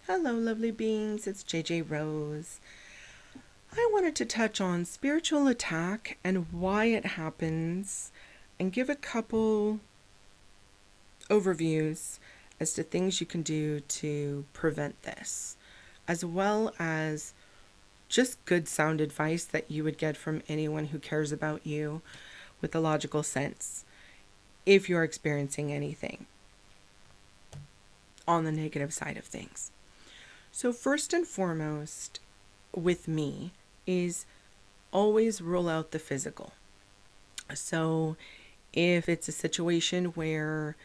Hello, lovely beings. It's JJ Rose. I wanted to touch on spiritual attack and why it happens and give a couple overviews as to things you can do to prevent this, as well as just good sound advice that you would get from anyone who cares about you with a logical sense if you're experiencing anything on the negative side of things. So, first and foremost, with me, is always rule out the physical. So, if it's a situation where,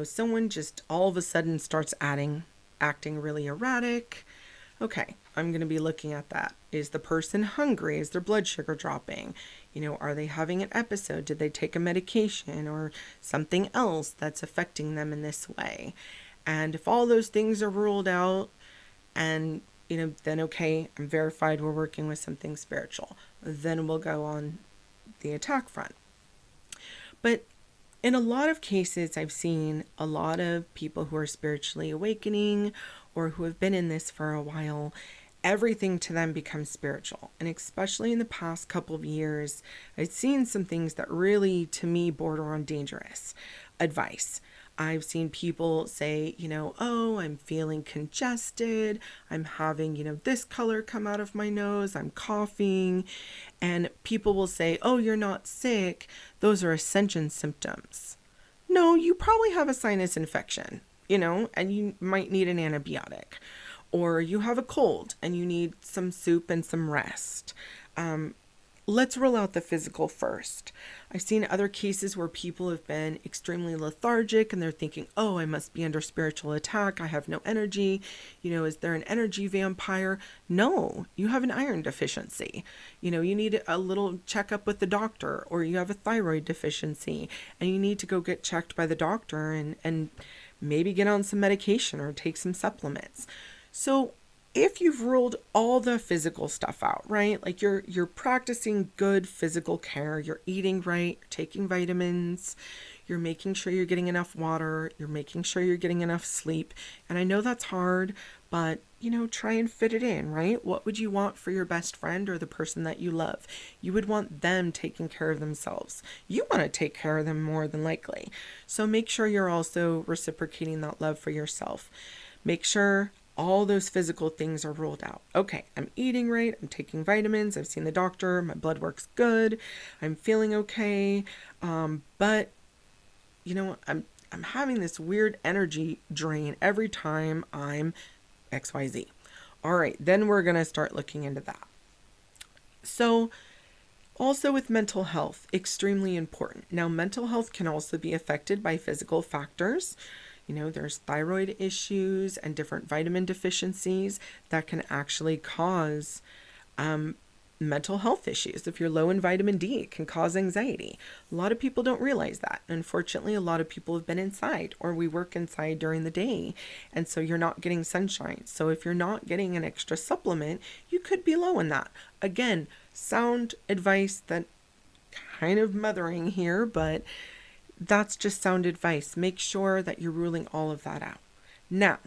someone just all of a sudden starts acting really erratic, okay, I'm going to be looking at that. Is the person hungry? Is their blood sugar dropping? Are they having an episode? Did they take a medication or something else that's affecting them in this way? And if all those things are ruled out, and then okay, I'm verified we're working with something spiritual, then we'll go on the attack front. But in a lot of cases, I've seen a lot of people who are spiritually awakening or who have been in this for a while, everything to them becomes spiritual. And especially in the past couple of years, I've seen some things that really, to me, border on dangerous advice. I've seen people say, oh, I'm feeling congested. I'm having, this color come out of my nose. I'm coughing. And people will say, oh, you're not sick. Those are ascension symptoms. No, you probably have a sinus infection, and you might need an antibiotic. Or you have a cold and you need some soup and some rest. Let's rule out the physical first. I've seen other cases where people have been extremely lethargic and they're thinking, oh, I must be under spiritual attack. I have no energy. Is there an energy vampire? No, you have an iron deficiency. You need a little checkup with the doctor, or you have a thyroid deficiency and you need to go get checked by the doctor and maybe get on some medication or take some supplements. So if you've ruled all the physical stuff out, right? Like you're practicing good physical care, you're eating right, you're taking vitamins, you're making sure you're getting enough water, you're making sure you're getting enough sleep. And I know that's hard, but try and fit it in, right? What would you want for your best friend or the person that you love? You would want them taking care of themselves. You want to take care of them more than likely. So make sure you're also reciprocating that love for yourself. Make sure all those physical things are ruled out. Okay, I'm eating right, I'm taking vitamins, I've seen the doctor, my blood work's good, I'm feeling okay, but I'm having this weird energy drain every time I'm XYZ. All right, then we're going to start looking into that. So also with mental health, extremely important. Now, mental health can also be affected by physical factors. There's thyroid issues and different vitamin deficiencies that can actually cause mental health issues. If you're low in vitamin D, it can cause anxiety. A lot of people don't realize that. Unfortunately, a lot of people have been inside, or we work inside during the day, and so you're not getting sunshine. So if you're not getting an extra supplement, you could be low in that. Again, sound advice that kind of mothering here, but that's just sound advice. Make sure that you're ruling all of that out. Now,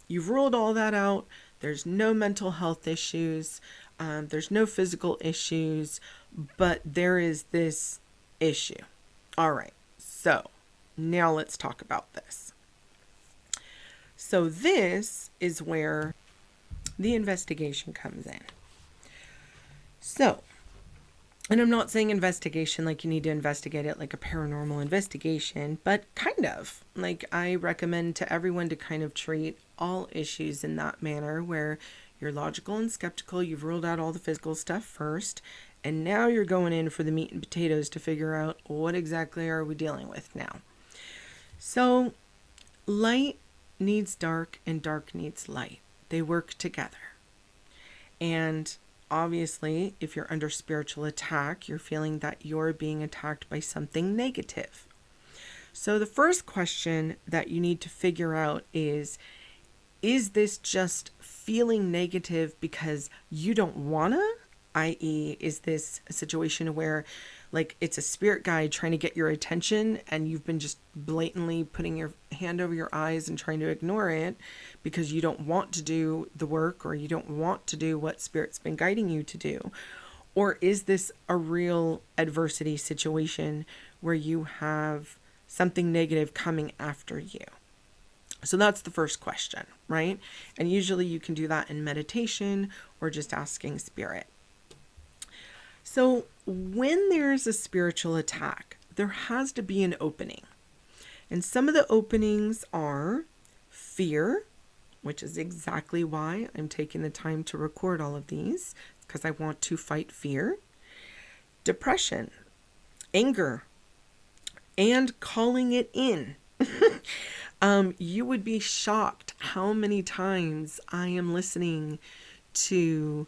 you've ruled all that out. There's no mental health issues. There's no physical issues, but there is this issue. All right. So now let's talk about this. So this is where the investigation comes in. So, and I'm not saying investigation like you need to investigate it like a paranormal investigation, but kind of. Like I recommend to everyone to kind of treat all issues in that manner where you're logical and skeptical, you've ruled out all the physical stuff first, and now you're going in for the meat and potatoes to figure out what exactly are we dealing with now. So light needs dark and dark needs light. They work together. And obviously, if you're under spiritual attack, you're feeling that you're being attacked by something negative. So the first question that you need to figure out is this just feeling negative because you don't want to i.e., is this a situation where like it's a spirit guide trying to get your attention and you've been just blatantly putting your hand over your eyes and trying to ignore it because you don't want to do the work or you don't want to do what spirit's been guiding you to do? Or is this a real adversity situation where you have something negative coming after you? So that's the first question, right? And usually you can do that in meditation or just asking spirit. So when there's a spiritual attack, there has to be an opening. And some of the openings are fear, which is exactly why I'm taking the time to record all of these, because I want to fight fear. Depression, anger, and calling it in. You would be shocked how many times I am listening to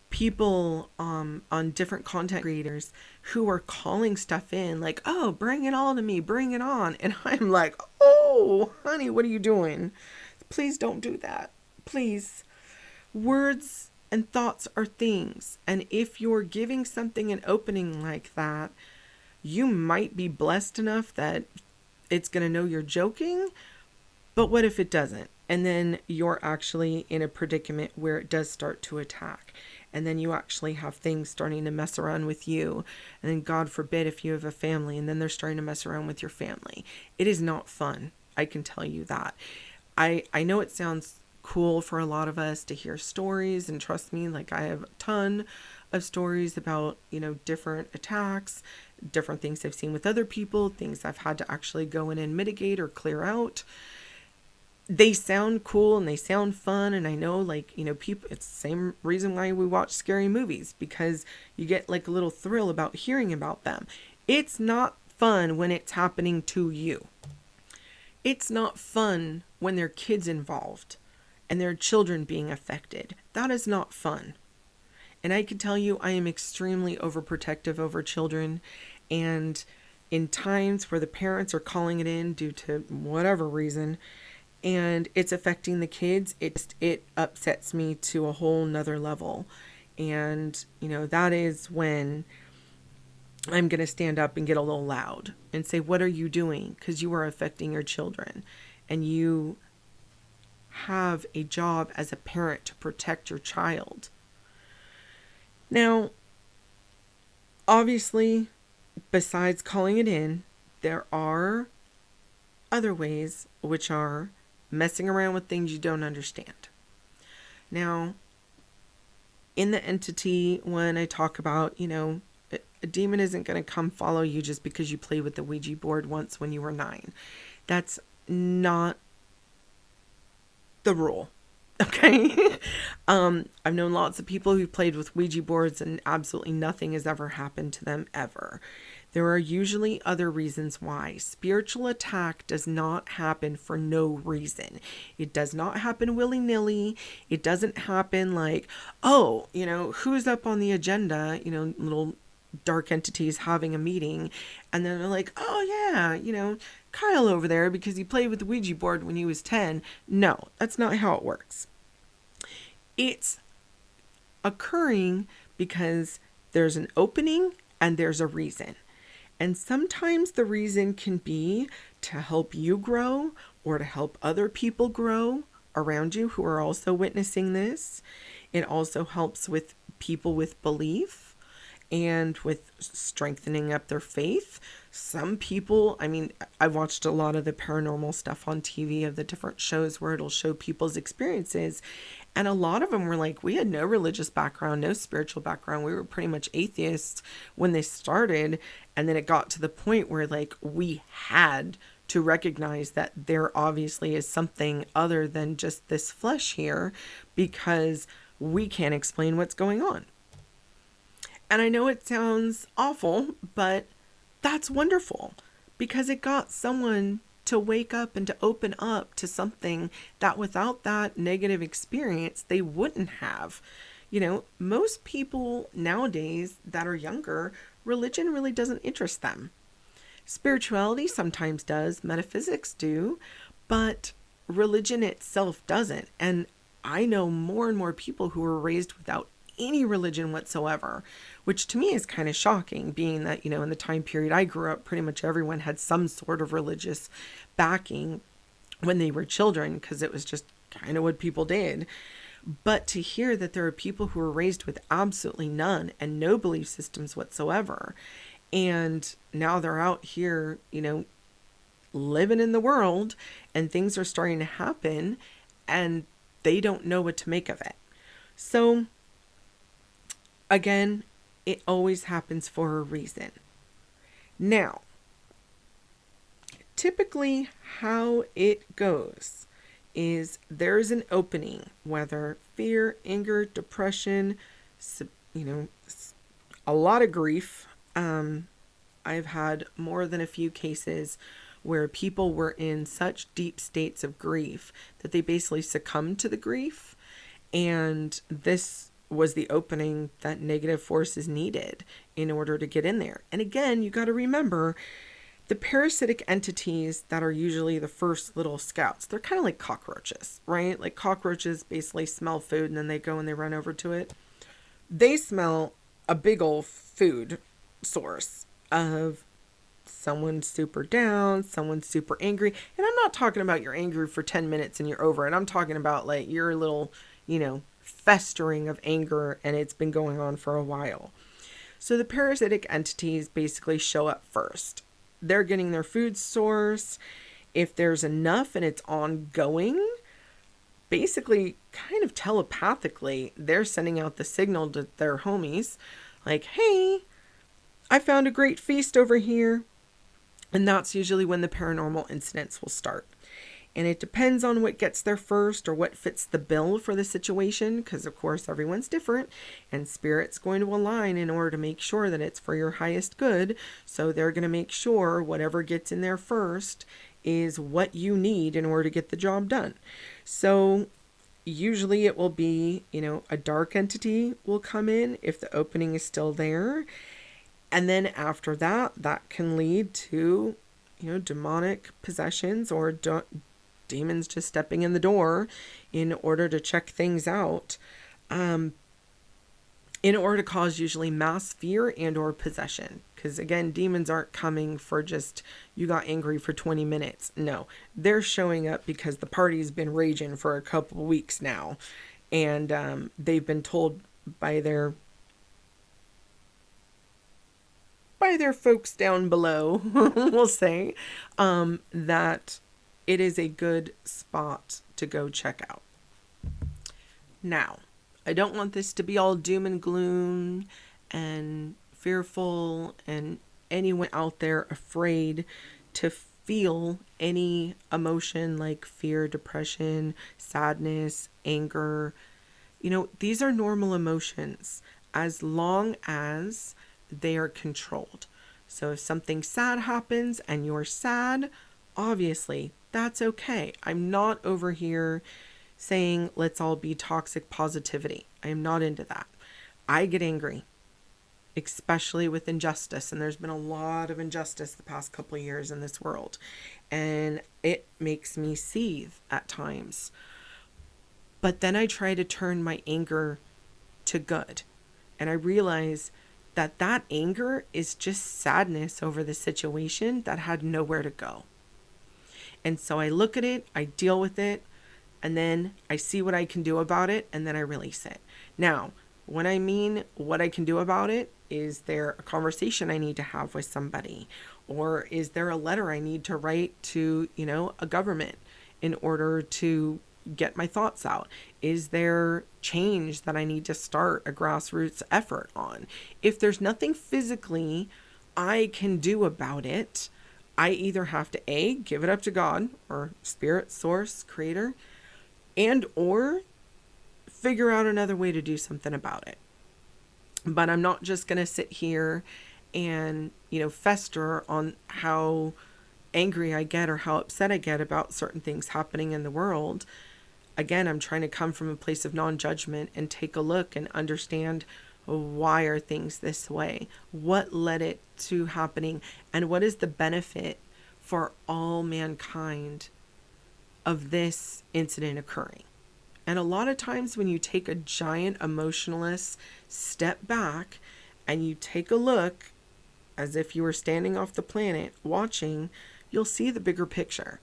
people on different content creators who are calling stuff in like, oh, bring it all to me, bring it on. And I'm like, oh, honey, what are you doing? Please don't do that. Please. Words and thoughts are things. And if you're giving something an opening like that, you might be blessed enough that it's going to know you're joking. But what if it doesn't? And then you're actually in a predicament where it does start to attack. And then you actually have things starting to mess around with you. And then God forbid if you have a family and then they're starting to mess around with your family. It is not fun. I can tell you that. I know it sounds cool for a lot of us to hear stories. And trust me, like I have a ton of stories about, different attacks, different things I've seen with other people, things I've had to actually go in and mitigate or clear out. They sound cool and they sound fun. And I know people, it's the same reason why we watch scary movies, because you get like a little thrill about hearing about them. It's not fun when it's happening to you. It's not fun when there are kids involved and there are children being affected. That is not fun. And I can tell you, I am extremely overprotective over children. And in times where the parents are calling it in due to whatever reason, and it's affecting the kids, it upsets me to a whole nother level. And, that is when I'm going to stand up and get a little loud and say, what are you doing? Because you are affecting your children. And you have a job as a parent to protect your child. Now, obviously, besides calling it in, there are other ways, which are messing around with things you don't understand. Now, in the entity, when I talk about, a demon isn't going to come follow you just because you played with the Ouija board once when you were 9. That's not the rule. Okay. I've known lots of people who played with Ouija boards and absolutely nothing has ever happened to them ever. There are usually other reasons why. Spiritual attack does not happen for no reason. It does not happen willy-nilly. It doesn't happen like, oh, who's up on the agenda, little dark entities having a meeting. And then they're like, oh yeah, Kyle over there because he played with the Ouija board when he was 10. No, that's not how it works. It's occurring because there's an opening and there's a reason. And sometimes the reason can be to help you grow or to help other people grow around you who are also witnessing this. It also helps with people with belief and with strengthening up their faith. Some people, I've watched a lot of the paranormal stuff on TV of the different shows where it'll show people's experiences. And a lot of them were like, we had no religious background, no spiritual background. We were pretty much atheists when they started. And then it got to the point where we had to recognize that there obviously is something other than just this flesh here because we can't explain what's going on. And I know it sounds awful, but that's wonderful because it got someone to wake up and to open up to something that without that negative experience, they wouldn't have. Most people nowadays that are younger, religion really doesn't interest them. Spirituality sometimes does, metaphysics do, but religion itself doesn't. And I know more and more people who were raised without any religion whatsoever, which to me is kind of shocking, being that, in the time period I grew up, pretty much everyone had some sort of religious backing when they were children, because it was just kind of what people did. But to hear that there are people who were raised with absolutely none and no belief systems whatsoever, and now they're out here, living in the world, and things are starting to happen, and they don't know what to make of it. So, again, it always happens for a reason. Now, typically how it goes is there's an opening, whether fear, anger, depression, a lot of grief. I've had more than a few cases where people were in such deep states of grief that they basically succumbed to the grief. And this was the opening that negative forces needed in order to get in there. And again, you got to remember, the parasitic entities that are usually the first little scouts, they're kind of like cockroaches, right? Like cockroaches basically smell food and then they go and they run over to it. They smell a big old food source of someone super down, someone super angry. And I'm not talking about you're angry for 10 minutes and you're over it. I'm talking about like your little, festering of anger, and it's been going on for a while. So the parasitic entities basically show up first. They're getting their food source. If there's enough and it's ongoing, basically kind of telepathically, they're sending out the signal to their homies like, hey, I found a great feast over here. And that's usually when the paranormal incidents will start. And it depends on what gets there first or what fits the bill for the situation, because of course everyone's different and spirit's going to align in order to make sure that it's for your highest good. So they're going to make sure whatever gets in there first is what you need in order to get the job done. So usually it will be, a dark entity will come in if the opening is still there. And then after that, that can lead to, demonic possessions or demons just stepping in the door in order to check things out, in order to cause usually mass fear and or possession. Because again, demons aren't coming for just, you got angry for 20 minutes. No, they're showing up because the party's been raging for a couple weeks now. And they've been told by their folks down below, we'll say, that it is a good spot to go check out. Now, I don't want this to be all doom and gloom and fearful and anyone out there afraid to feel any emotion like fear, depression, sadness, anger. These are normal emotions as long as they are controlled. So if something sad happens and you're sad, obviously that's okay. I'm not over here saying let's all be toxic positivity. I am not into that. I get angry, especially with injustice, and there's been a lot of injustice the past couple of years in this world, and it makes me seethe at times. But then I try to turn my anger to good, and I realize that anger is just sadness over the situation that had nowhere to go. And so I look at it, I deal with it, and then I see what I can do about it, and then I release it. Now, when I mean what I can do about it, is there a conversation I need to have with somebody? Or is there a letter I need to write to, a government in order to get my thoughts out? Is there change that I need to start a grassroots effort on? If there's nothing physically I can do about it, I either have to A, give it up to God or spirit, source, creator, and or figure out another way to do something about it. But I'm not just going to sit here and, fester on how angry I get or how upset I get about certain things happening in the world. Again, I'm trying to come from a place of non-judgment and take a look and understand, why are things this way? What led it to happening? And what is the benefit for all mankind of this incident occurring? And a lot of times when you take a giant emotionalist step back and you take a look as if you were standing off the planet watching, you'll see the bigger picture.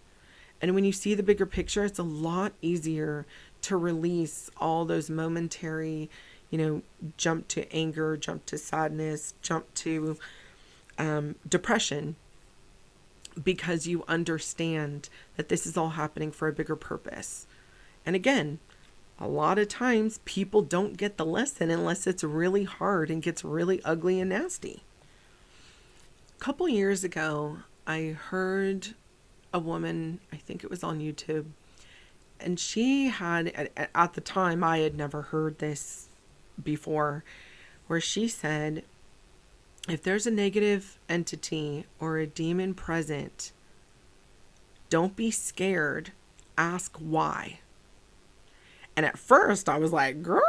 And when you see the bigger picture, it's a lot easier to release all those momentary, jump to anger, jump to sadness, jump to depression, because you understand that this is all happening for a bigger purpose. And again, a lot of times people don't get the lesson unless it's really hard and gets really ugly and nasty. A couple years ago, I heard a woman, I think it was on YouTube, and she had, at the time, I had never heard this before, where she said, if there's a negative entity or a demon present, don't be scared, ask why. And at first I was like, girl,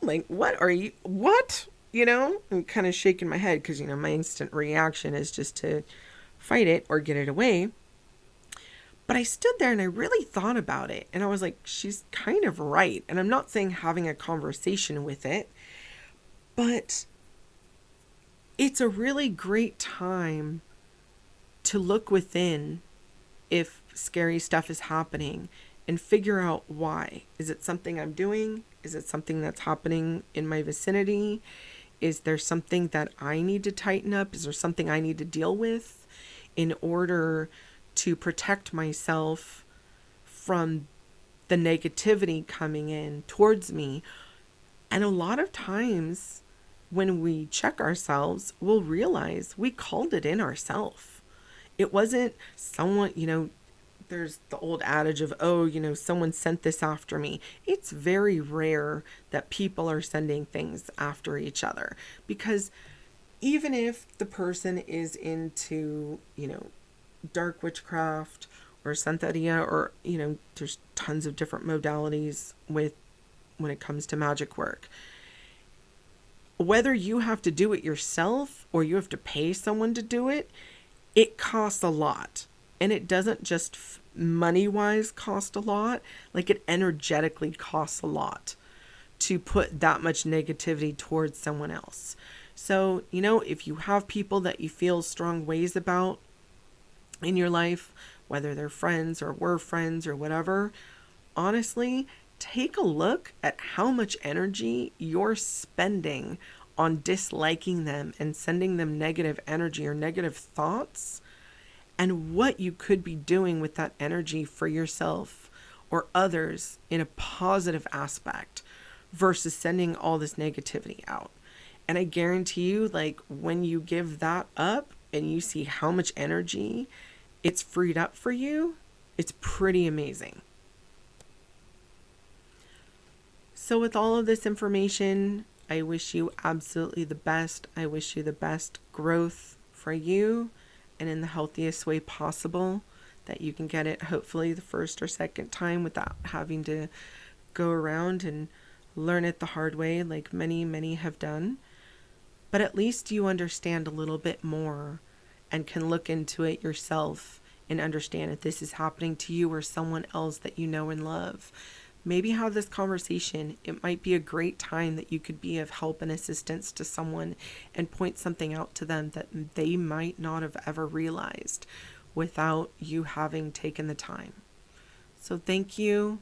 like, what are you, what? I'm kind of shaking my head because, my instant reaction is just to fight it or get it away. But I stood there and I really thought about it. And I was like, she's kind of right. And I'm not saying having a conversation with it, but it's a really great time to look within if scary stuff is happening and figure out why. Is it something I'm doing? Is it something that's happening in my vicinity? Is there something that I need to tighten up? Is there something I need to deal with in order to protect myself from the negativity coming in towards me? And a lot of times when we check ourselves, we'll realize we called it in ourselves. It wasn't someone, there's the old adage of, someone sent this after me. It's very rare that people are sending things after each other, because even if the person is into, dark witchcraft or Santeria, or, there's tons of different modalities when it comes to magic work. Whether you have to do it yourself or you have to pay someone to do it, it costs a lot. And it doesn't just money-wise cost a lot, like it energetically costs a lot to put that much negativity towards someone else. So, if you have people that you feel strong ways about in your life, whether they're friends or were friends or whatever, honestly, take a look at how much energy you're spending on disliking them and sending them negative energy or negative thoughts, and what you could be doing with that energy for yourself or others in a positive aspect versus sending all this negativity out. And I guarantee you, like, when you give that up and you see how much energy it's freed up for you, it's pretty amazing. So with all of this information, I wish you absolutely the best. I wish you the best growth for you and in the healthiest way possible, that you can get it hopefully the first or second time without having to go around and learn it the hard way like many, many have done. But at least you understand a little bit more and can look into it yourself and understand if this is happening to you or someone else that you know and love. Maybe have this conversation. It might be a great time that you could be of help and assistance to someone and point something out to them that they might not have ever realized without you having taken the time. So thank you.